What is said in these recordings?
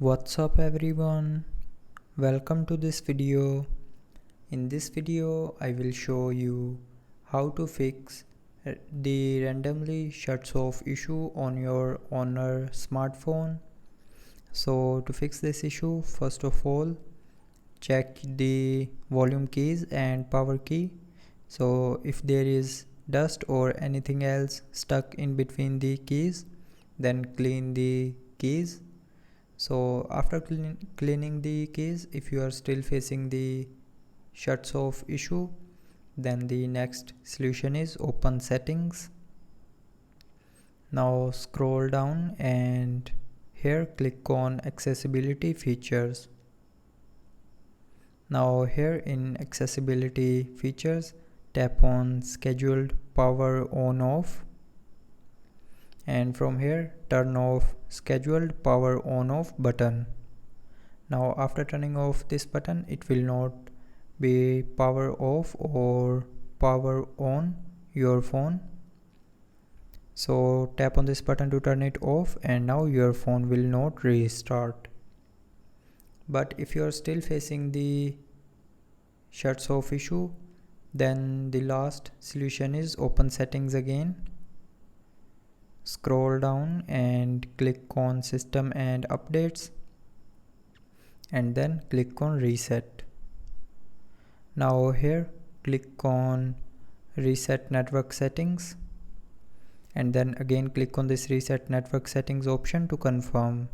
What's up everyone, welcome to this video. In this video I will show you how to fix the randomly shuts off issue on your Honor smartphone. So to fix this issue, first of all check the volume keys and power key. So if there is dust or anything else stuck in between the keys, then clean the keys. So after cleaning the keys, if you are still facing the shuts off issue, then the next solution is open settings. Now scroll down and here click on accessibility features. Now here in accessibility features, tap on scheduled power on off, and from here turn off scheduled power on off button. Now after turning off this button, it will not be power off or power on your phone. So tap on this button to turn it off, and now your phone will not restart. But if you are still facing the shuts off issue, then the last solution is open settings again. Scroll down and click on system and updates, and then click on reset. Now here click on reset network settings, and then again click on this reset network settings option to confirm.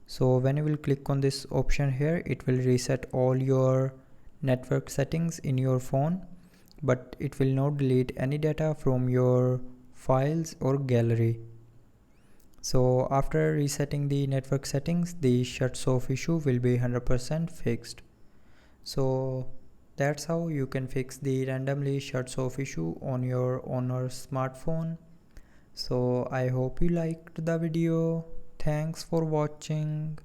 So when you will click on this option here, it will reset all your network settings in your phone, but it will not delete any data from your files or gallery. So after resetting the network settings, the shuts off issue will be 100% fixed. So that's how you can fix the randomly shuts off issue on your Honor smartphone. So I hope you liked the video. Thanks for watching.